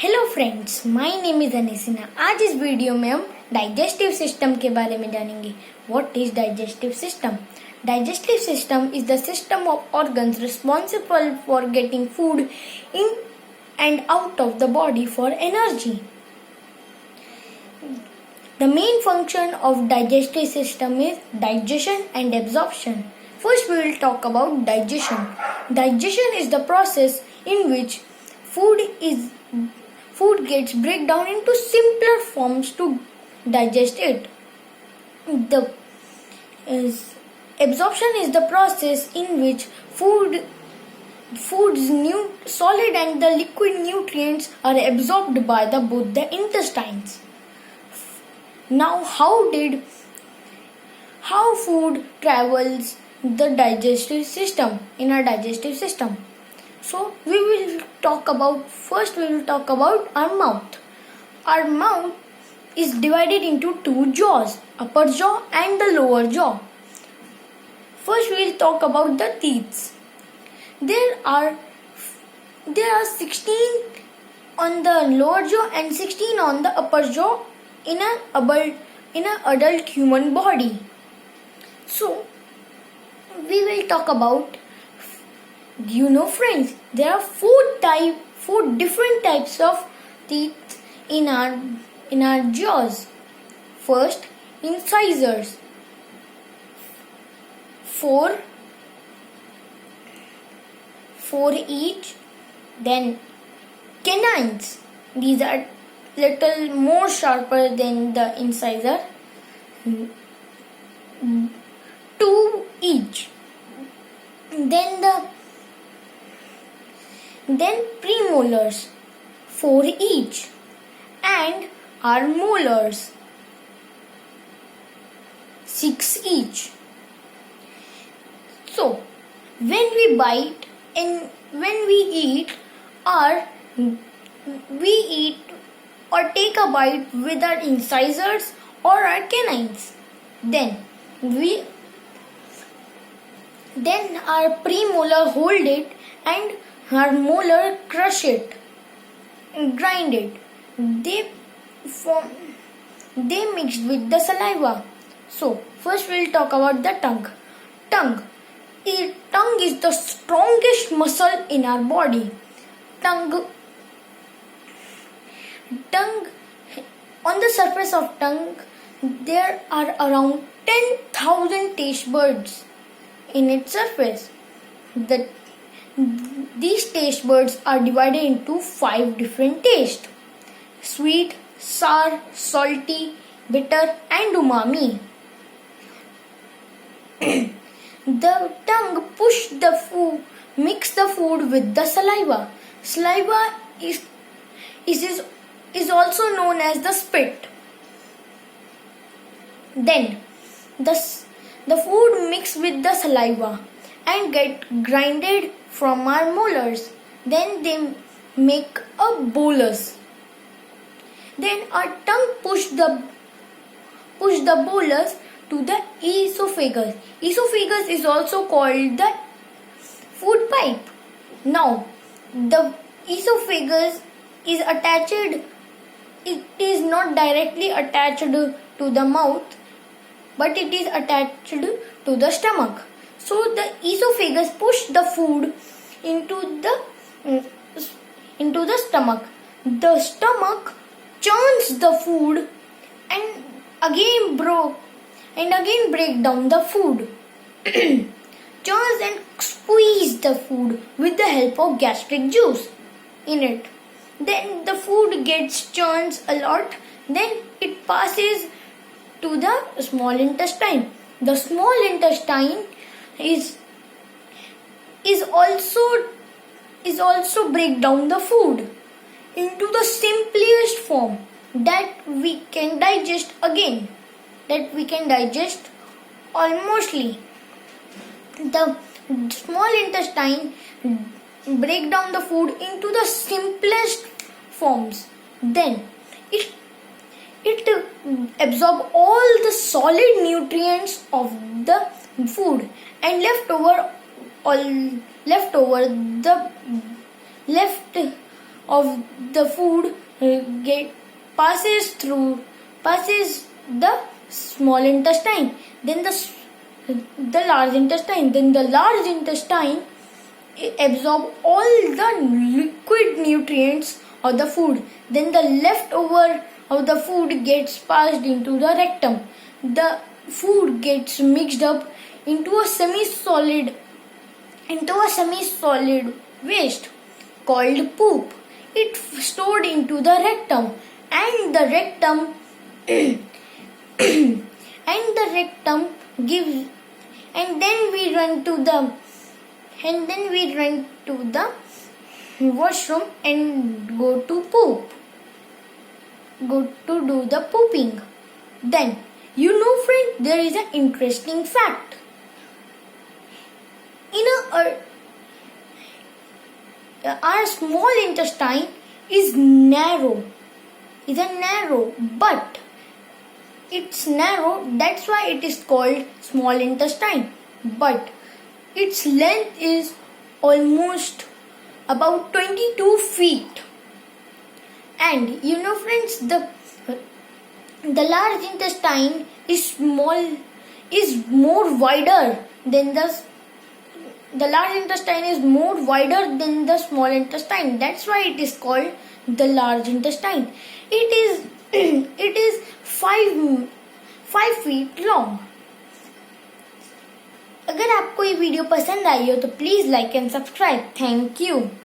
Hello friends, my name is Anay Sinha. आज इस video में हम डाइजेस्टिव सिस्टम के बारे में जानेंगे। What is digestive system? Digestive system is the system of organs responsible for getting food in and out of the body for energy. The main function of digestive system is digestion and absorption. First we will talk about digestion. Digestion is the process in which food gets break down into simpler forms to digest it. The absorption is the process in which food's new solid and the liquid nutrients are absorbed by both the intestines. Now how food travels the digestive system in our digestive system. So we will talk about our mouth. Our mouth is divided into two jaws, upper jaw and the lower jaw. First we will talk about the teeth. There are 16 on the lower jaw and 16 on the upper jaw in an adult human body. So we will talk about, friends, there are four different types of teeth in our jaws. First, incisors, four each. Then canines, these are little more sharper than the incisor, two each. Then premolars, four each, and our molars, six each. So when we bite and when we eat or take a bite with our incisors or our canines, then our premolar hold it and our molar crush it and grind it. They mixed with the saliva. So first we'll talk about the tongue. Tongue is the strongest muscle in our body. On the surface of tongue, there are around 10,000 taste buds in its surface. These taste buds are divided into 5 different tastes: sweet, sour, salty, bitter, and umami. The tongue mix the food with the saliva. Saliva is also known as the spit. Then the food mix with the saliva and get grinded from our molars. Then they make a bolus. Then our tongue push the bolus to the esophagus. Esophagus is also called the food pipe. Now the esophagus is attached. It is not directly attached to the mouth, but it is attached to the stomach. So the esophagus push the food into the stomach. The stomach churns the food and again break down the food. Churns and squeeze the food with the help of gastric juice in it. Then the food gets churned a lot. Then it passes to the small intestine. The small intestine is also break down the food into the simplest form that we can digest again. That we can digest almostly. The small intestine break down the food into the simplest forms. Then it absorb all the solid nutrients of the food and left over of the food passes the small intestine, then the large intestine. Then the large intestine absorb all the liquid nutrients of the food. Then the leftover of the food gets passed into the rectum. The food gets mixed up into a semi-solid waste called poop. It stored into the rectum, and the rectum gives, and then we run to the washroom and go to do the pooping. Then, friend, there is an interesting fact. Our small intestine is narrow. But it's narrow, that's why it is called small intestine. But its length is almost about 22 feet. And friends, the large intestine is more wider than the large intestine is more wider than the small intestine. That's why it is called the large intestine. It is 5 feet long. अगर आपको ये video पसंद आई हो तो please like and subscribe. Thank you.